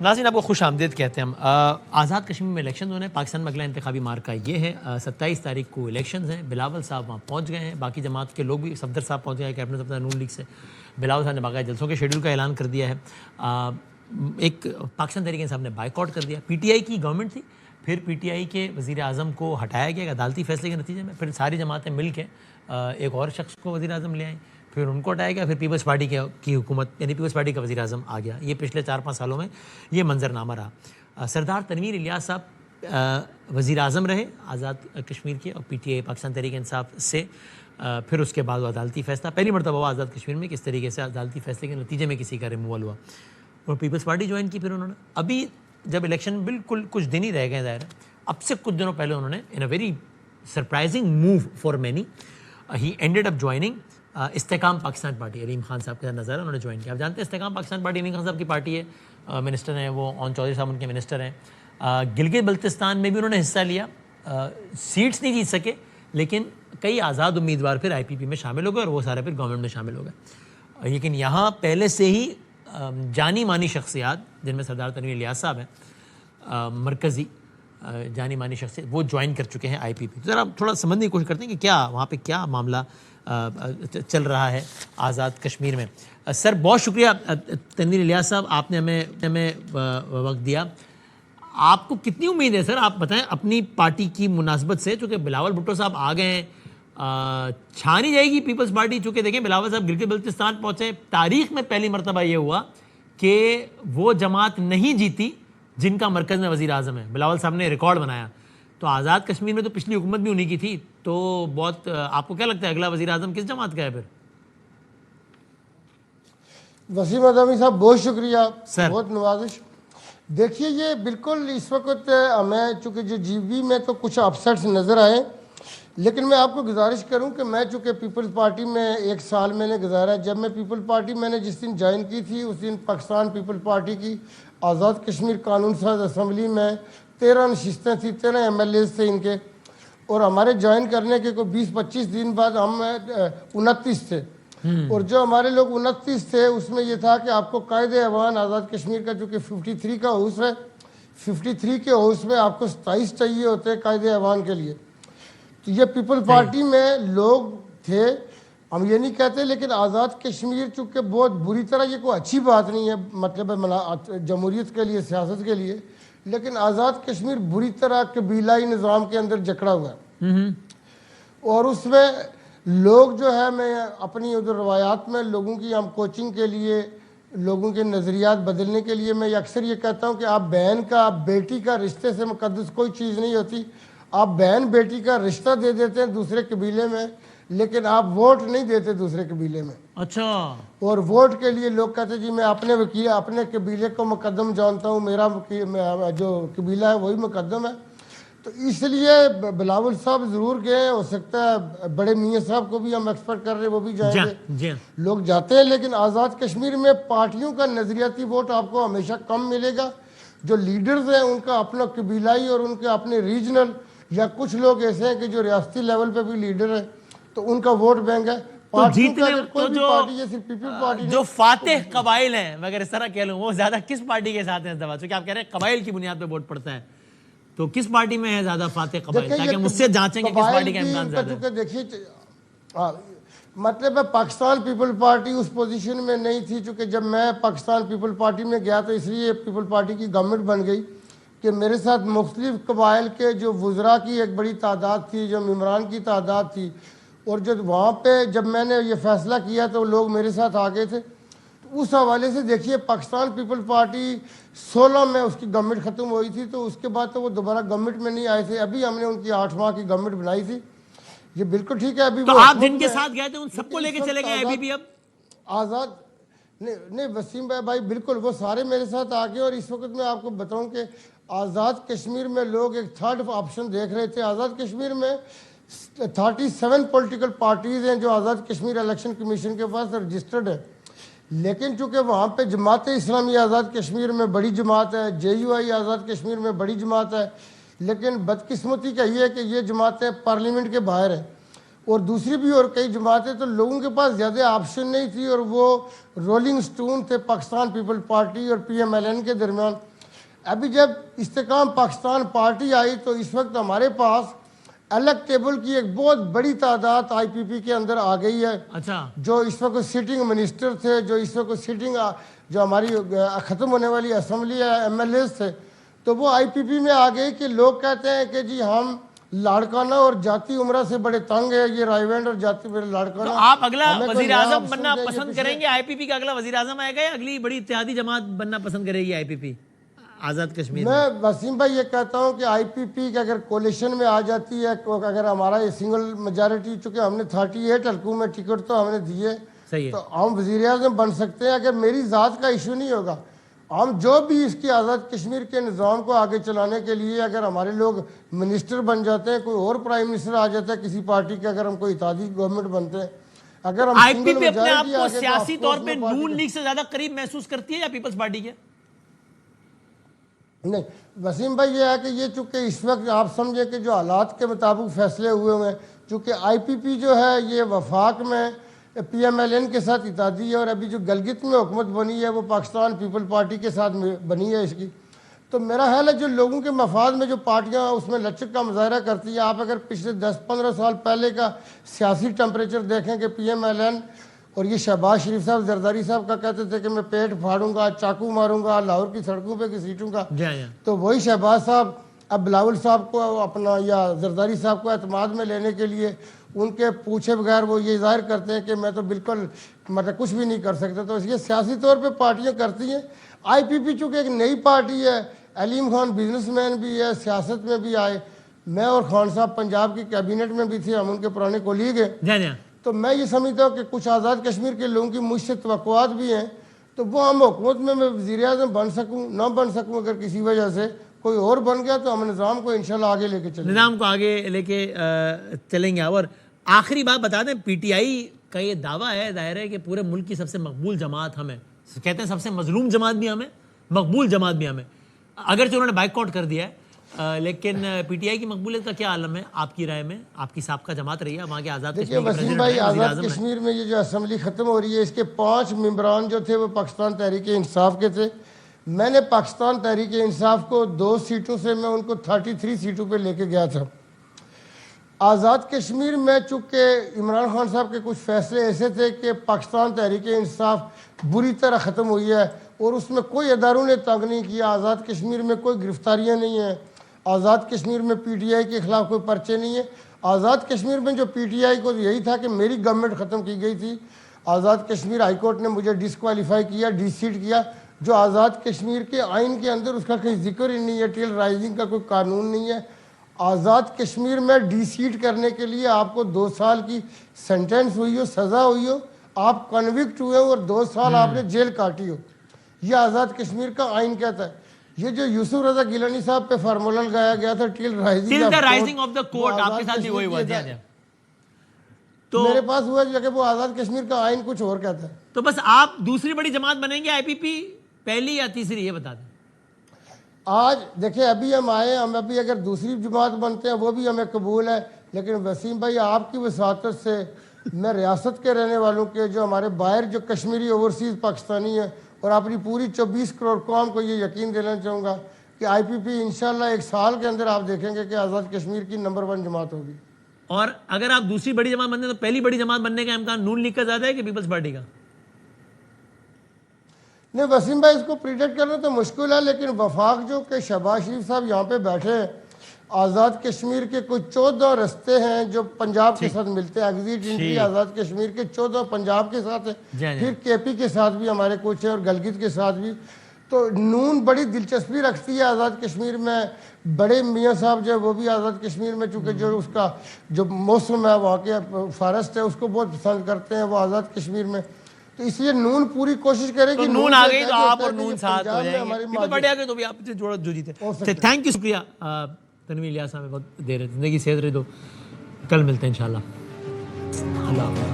ناظرین آپ کو خوش آمدید کہتے ہیں ہم. آزاد کشمیر میں الیکشن ہونے ہیں. پاکستان میں اگلا انتخابی مارکہ یہ ہے. 27 تاریخ کو الیکشنز ہیں. بلاول صاحب وہاں پہنچ گئے ہیں. باقی جماعت کے لوگ بھی. صفدر صاحب پہنچ گئے کیپٹن صفدر نون لیگ سے. بلاول صاحب نے باقاعدہ جلسوں کے شیڈول کا اعلان کر دیا ہے. ایک پاکستان تحریک انصاف نے بائیک آؤٹ کر دیا. پی ٹی آئی کی گورنمنٹ تھی, پھر پی ٹی آئی کے وزیر اعظم کو ہٹایا گیا عدالتی فیصلے کے نتیجے میں. پھر ساری جماعتیں مل کے ایک اور شخص کو وزیر اعظم لے آئیں, پھر ان کو ہٹایا گیا. پھر پیپلز پارٹی کی حکومت یعنی پیپلز پارٹی کا وزیر اعظم آ گیا. یہ پچھلے 4-5 سالوں میں یہ منظرنامہ رہا. سردار تنویر الیاس صاحب وزیر اعظم رہے آزاد کشمیر کے, اور P T I Pakistan Tehreek Insaf سے. پھر اس کے بعد وہ عدالتی فیصلہ پہلی مرتبہ ہوا آزاد کشمیر میں کس طریقے سے عدالتی فیصلے کے نتیجے میں کسی کا ریموول ہوا, اور پیپلز پارٹی جوائن کی. پھر انہوں نے ابھی جب الیکشن بالکل کچھ دن ہی رہ گئے ظاہر ہے, اب سے کچھ دنوں پہلے انہوں نے in a very surprising move for many he ended up joining Istehkam Pakistan party. علیم خان صاحب کے ساتھ نظر انہوں نے جوائن کیا. آپ جانتے ہیں استحکام پاکستان پارٹی علیم خان صاحب کی پارٹی ہے, منسٹر ہیں وہ, اون چودھری صاحب ان کے منسٹر ہیں. گلگت بلتستان میں بھی انہوں نے حصہ لیا. سیٹس نہیں جیت سکے, لیکن کئی آزاد امیدوار پھر آئی پی پی میں شامل ہو گئے, اور وہ سارے پھر گورنمنٹ میں شامل ہو گئے. لیکن یہاں پہلے سے ہی جانی مانی شخصیات, جن میں سردار تنویر الیاس صاحب ہیں مرکزی جانی مانی شخصیت, وہ جوائن کر چکے ہیں آئی پی پی. ذرا تھوڑا سمجھنے کی کوشش کرتے ہیں کہ کیا وہاں پہ کیا معاملہ چل رہا ہے آزاد کشمیر میں. سر بہت شکریہ تنویر الیاس صاحب, آپ نے ہمیں وقت دیا. آپ کو کتنی امید ہے سر, آپ بتائیں اپنی پارٹی کی مناسبت سے, چونکہ بلاول بھٹو صاحب آ گئے ہیں, چھا نہیں جائے گی پیپلز پارٹی. چونکہ دیکھیں بلاول صاحب گلگت بلتستان پہنچے, تاریخ میں پہلی مرتبہ یہ ہوا کہ وہ جماعت نہیں جیتی جن کا مرکز میں وزیر اعظم ہے. بلاول صاحب نے ریکارڈ بنایا. تو آزاد کشمیر میں تو پچھلی حکومت بھی انہی کی تھی. تو بہت آپ کو کیا لگتا ہے اگلا وزیر اعظم کس جماعت کا ہے پھر؟ وسیم اعظمی صاحب بہت شکریہ, بہت نوازش. دیکھیے یہ بالکل اس وقت ہمیں چونکہ جو جی بی میں تو کچھ اپسیٹس نظر آئے, لیکن میں آپ کو گزارش کروں کہ میں چونکہ پیپلز پارٹی میں 1 سال میں نے گزارا. جب میں پیپل پارٹی میں نے جس دن جوائن کی تھی, اس دن پاکستان پیپل پارٹی کی آزاد کشمیر قانون ساز اسمبلی میں 13 نشستیں تھیں, 13 ایم ایل ایز تھے ان کے, اور ہمارے جوائن کرنے کے کوئی 20-25 دن بعد ہم 29 تھے. اور جو ہمارے لوگ 29 تھے اس میں یہ تھا کہ آپ کو قائد ایوان آزاد کشمیر کا چونکہ 53 کا ہاؤس ہے, 53 کے ہاؤس میں آپ کو 27 چاہیے ہوتے ہیں قائد ایوان کے لیے. تو یہ پیپل پارٹی میں لوگ تھے, ہم یہ نہیں کہتے, لیکن آزاد کشمیر چونکہ بہت بری طرح, یہ کوئی اچھی بات نہیں ہے مطلب جمہوریت کے لیے, سیاست کے لیے, لیکن آزاد کشمیر بری طرح قبیلائی نظام کے اندر جکڑا ہوا ہے. اور اس میں لوگ جو ہے, میں اپنی ادھر روایات میں لوگوں کی ہم کوچنگ کے لیے, لوگوں کے نظریات بدلنے کے لیے میں اکثر یہ کہتا ہوں کہ آپ بہن کا, آپ بیٹی کا رشتے سے مقدس کوئی چیز نہیں ہوتی. آپ بہن بیٹی کا رشتہ دے دیتے ہیں دوسرے قبیلے میں, لیکن آپ ووٹ نہیں دیتے دوسرے قبیلے میں. اچھا. اور ووٹ کے لیے لوگ کہتے ہیں جی میں اپنے وکیل اپنے قبیلے کو مقدم جانتا ہوں, میرا جو قبیلہ ہے وہی مقدم ہے. تو اس لیے بلاول صاحب ضرور گئے, ہو سکتا ہے بڑے میاں صاحب کو بھی ہم ایکسپیکٹ کر رہے ہیں وہ بھی جائیں گے, لوگ جاتے ہیں. لیکن آزاد کشمیر میں پارٹیوں کا نظریاتی ووٹ آپ کو ہمیشہ کم ملے گا. جو لیڈرز ہیں ان کا اپنا قبیلائی اور ان کے اپنے ریجنل, یا کچھ لوگ ایسے ہیں کہ جو ریاستی لیول پہ بھی لیڈر ہیں, تو ان کا ووٹ بینک ہے. تو جیتنے جو فاتح قبائل ہیں, میں اگر اس طرح کہہ لوں, وہ زیادہ کس پارٹی کے ساتھ ہیں اس دفعہ؟ چونکہ آپ کہہ رہے ہیں قبائل کی بنیاد پہ ووٹ پڑتا ہے, تو کس پارٹی میں ہے زیادہ فاتح قبائل, تاکہ ہم اس سے جانچیں کہ کس پارٹی کا امکان زیادہ ہے. دیکھیے مطلب ہے پاکستان پیپل پارٹی اس پوزیشن میں نہیں تھی, چونکہ جب میں پاکستان پیپل پارٹی میں گیا تو اس لیے پیپل پارٹی کی گورنمنٹ بن گئی کہ میرے ساتھ مختلف قبائل کے جو وزراء کی ایک بڑی تعداد تھی, جو ممبران کی تعداد تھی, اور جو وہاں پہ جب میں نے یہ فیصلہ کیا تو لوگ میرے ساتھ آ گئے تھے. تو اس حوالے سے دیکھیے پاکستان پیپل پارٹی 16 میں اس کی گورنمنٹ ختم ہوئی تھی, تو اس کے بعد تو وہ دوبارہ گورنمنٹ میں نہیں آئے تھے. ابھی ہم نے ان کی 8 ماہ کی گورنمنٹ بنائی تھی. یہ بالکل ٹھیک ہے. ابھی تو آپ جن کے ساتھ گئے تھے ان سب کو لے کے چلے گئے ابھی بھی؟ اب آزاد نہیں وسیم بھائی بالکل وہ سارے میرے ساتھ آ گئے. اور اس وقت میں آپ کو بتاؤں کہ آزاد کشمیر میں لوگ ایک تھرڈ آپشن دیکھ رہے تھے. آزاد کشمیر میں 37 پولیٹیکل پارٹیز ہیں جو آزاد کشمیر الیکشن کمیشن کے پاس رجسٹرڈ ہے, لیکن چونکہ وہاں پہ جماعت اسلامی آزاد کشمیر میں بڑی جماعت ہے, جے یو آئی آزاد کشمیر میں بڑی جماعت ہے, لیکن بدقسمتی کا یہ ہے کہ یہ جماعتیں پارلیمنٹ کے باہر ہیں. اور دوسری بھی اور کئی جماعتیں، تو لوگوں کے پاس زیادہ آپشن نہیں تھی اور وہ رولنگ سٹون تھے پاکستان پیپل پارٹی اور پی ایم ایل این کے درمیان۔ ابھی جب استحکام پاکستان پارٹی آئی تو اس وقت ہمارے پاس الیکٹیبل کی ایک بہت بڑی تعداد آئی پی پی کے اندر آ گئی ہے۔ اچھا، جو اس وقت سٹنگ منسٹر تھے، جو اس وقت سٹنگ جو ہماری ختم ہونے والی اسمبلی ہے ایم ایل ایز تھے، تو وہ آئی پی پی میں آ گئی کہ لوگ کہتے ہیں کہ جی ہم لاڑکانہ اور جاتی عمرہ سے بڑے تنگ ہے، یہ رائے وینڈ اور جاتی لاڑکانہ۔ تو آپ اگلا ہمیں کوئی وزیر نیا اعظم آپشن بننا دے، یہ پسند پیچھے- کریں گے؟ آئی پی پی کا اگلا وزیر اعظم آئے گا یا اگلی بڑی اتحادی جماعت بننا پسند کرے گی آئی پی پی آزاد کشمیر میں؟ میں وسیم بھائی یہ کہتا ہوں کہ آئی پی پی اگر کولیشن میں آ جاتی ہے، اگر ہمارا یہ سنگل میجارٹی، چونکہ ہم نے 38 حلقوں میں ٹکٹ تو ہم نے دیے، صحیح ہے، تو ہم وزیر اعظم بن سکتے ہیں۔ اگر میری ذات کا ایشو نہیں ہوگا، ہم جو بھی اس کی آزاد کشمیر کے نظام کو آگے چلانے کے لیے اگر ہمارے لوگ منسٹر بن جاتے ہیں، کوئی اور پرائم منسٹر آ جاتا ہے کسی پارٹی کے، اگر ہم کوئی اتحادی گورنمنٹ بنتے ہیں، اگر ہم آئی پی سنگل پی اپنے آپ میجارٹی کو آ گئے تو سیاسی آف طور کورس پہ میں پارٹی نون کے- لیگ سے زیادہ قریب محسوس کرتی ہے یا پیپلز پارٹی کے؟ نہیں وسیم بھائی، یہ ہے کہ یہ چونکہ اس وقت آپ سمجھیں کہ جو حالات کے مطابق فیصلے ہوئے ہیں، چونکہ آئی پی پی جو ہے یہ وفاق میں پی ایم ایل این کے ساتھ اتحادی ہے، اور ابھی جو گلگت میں حکومت بنی ہے وہ پاکستان پیپل پارٹی کے ساتھ بنی ہے اس کی۔ تو میرا خیال ہے جو لوگوں کے مفاد میں جو پارٹیاں اس میں لچک کا مظاہرہ کرتی ہیں، آپ اگر پچھلے 10-15 سال پہلے کا سیاسی ٹمپریچر دیکھیں کہ پی ایم ایل این اور یہ شہباز شریف صاحب زرداری صاحب کا کہتے تھے کہ میں پیٹ پھاڑوں گا، چاقو ماروں گا، لاہور کی سڑکوں پہ گھسیٹوں گا، جی تو وہی شہباز صاحب اب بلاول صاحب کو اپنا یا زرداری صاحب کو اعتماد میں لینے کے لیے ان کے پوچھے بغیر وہ یہ ظاہر کرتے ہیں کہ میں تو بالکل مطلب کچھ بھی نہیں کر سکتا۔ تو اس لیے سیاسی طور پہ پارٹیاں کرتی ہیں۔ آئی پی پی چونکہ ایک نئی پارٹی ہے، علیم خان بزنس مین بھی ہے، سیاست میں بھی آئے، میں اور خان صاحب پنجاب کی کیبنٹ میں بھی تھے، ہم ان کے پرانے کولیگ ہیں، جی جی، تو میں یہ سمجھتا ہوں کہ کچھ آزاد کشمیر کے لوگوں کی مجھ سے توقعات بھی ہیں، تو وہ ہم حکومت میں وزیر اعظم بن سکوں نہ بن سکوں، اگر کسی وجہ سے کوئی اور بن گیا تو ہم نظام کو انشاءاللہ آگے لے کے چلیں گے۔ نظام کو آگے لے کے چلیں گے۔ اور آخری بات بتا دیں، پی ٹی آئی کا یہ دعویٰ ہے ظاہر ہے کہ پورے ملک کی سب سے مقبول جماعت ہمیں، کہتے ہیں سب سے مظلوم جماعت بھی ہمیں، مقبول جماعت بھی ہمیں، اگرچہ انہوں نے بائک آؤٹ کر دیا ہے، لیکن پی ٹی آئی کی مقبولیت کا کیا عالم ہے آپ کی رائے میں؟ آپ کی سابقہ جماعت رہی ہے وہاں کے آزاد دیکھیے کشمیر کے وسیم پریزیڈنٹ بھائی، رہے، وزیر آزاد اعظم رہے۔ کشمیر میں یہ جو اسمبلی ختم ہو رہی ہے، اس کے 5 ممبران جو تھے وہ پاکستان تحریک انصاف کے تھے۔ میں نے پاکستان تحریک انصاف کو 2 سیٹوں سے میں ان کو 33 سیٹوں پہ لے کے گیا تھا۔ آزاد کشمیر میں چونکہ عمران خان صاحب کے کچھ فیصلے ایسے تھے کہ پاکستان تحریک انصاف بری طرح ختم ہوئی ہے، اور اس میں کوئی اداروں نے تنگ نہیں کیا، آزاد کشمیر میں کوئی گرفتاریاں نہیں ہیں، آزاد کشمیر میں پی ٹی آئی کے خلاف کوئی پرچے نہیں ہیں۔ آزاد کشمیر میں جو پی ٹی آئی کو یہی تھا کہ میری گورنمنٹ ختم کی گئی تھی، آزاد کشمیر ہائی کورٹ نے مجھے ڈسکوالیفائی کیا، ڈی سیٹ کیا، جو آزاد کشمیر کے آئین کے اندر اس کا کہیں ذکر ہی نہیں ہے، ٹیل رائزنگ کا کوئی قانون نہیں ہے۔ آزاد کشمیر میں ڈی سیٹ کرنے کے لیے آپ کو 2 سال کی سینٹنس ہوئی ہو، سزا ہوئی ہو، آپ کنوکٹ ہوئے ہو اور 2 سال آپ نے جیل کاٹی ہو، یہ آزاد کشمیر کا آئین کہتا ہے۔ یہ جو یوسف رضا گیلانی صاحب پہ فارمولا لگایا گیا تھا ٹل رائزنگ آف دا کورٹ، آپ کے ساتھ بھی وہی ہوا تھا۔ تو میرے پاس ہوا جو کہ وہ آزاد کشمیر کا آئین کچھ اور کہتا ہے۔ تو بس آپ دوسری بڑی جماعت بنیں گے آئی پی پی، پہلی یا تیسری، یہ بتا دیں۔ آج دیکھیں ابھی ہم آئے، ہم ابھی اگر دوسری جماعت بنتے ہیں وہ بھی ہمیں قبول ہے، لیکن وسیم بھائی آپ کی وساطت سے میں ریاست کے رہنے والوں کے جو ہمارے باہر جو کشمیری اوورسیز پاکستانی ہیں اور اپنی پوری 24 کروڑ قوم کو یہ یقین دینا چاہوں گا کہ آئی پی پی انشاءاللہ 1 سال کے اندر آپ دیکھیں گے کہ آزاد کشمیر کی نمبر 1 جماعت ہوگی۔ اور اگر آپ دوسری بڑی جماعت بنتے ہیں تو پہلی بڑی جماعت بننے کا امکان نون لیگ کا زیادہ ہے کہ پیپلز پارٹی کا؟ نہیں وسیم بھائی، اس کو پریڈکٹ کرنا تو مشکل ہے، لیکن وفاق جو کہ شہباز شریف صاحب یہاں پہ بیٹھے ہیں، آزاد کشمیر کے کوئی 14 رستے ہیں جو پنجاب کے ساتھ ملتے ہیں، ایگزٹ انٹری آزاد کشمیر کے 14 پنجاب کے ساتھ ہیں، پھر کے پی کے ساتھ بھی ہمارے کچھ ہیں اور گلگت کے ساتھ بھی۔ تو نون بڑی دلچسپی رکھتی ہے آزاد کشمیر میں، بڑے میاں صاحب جو ہے وہ بھی آزاد کشمیر میں، چونکہ جو اس کا جو موسم ہے وہاں کے فارسٹ ہے اس کو بہت پسند کرتے ہیں وہ آزاد کشمیر میں، تو اس لیے نون پوری کوشش کرے تو گی۔ نون آ گئی تو آپ اور نون ساتھ ہو جائیں گے، پیپل پارٹی آ گئی تو بھی آپ سے جو جیتے۔ تھینک یو، شکریہ تنویر الیاس صاحب، بہت دیر ہے، زندگی صحت رہے، تو کل ملتے ہیں انشاءاللہ۔ اللہ حافظ۔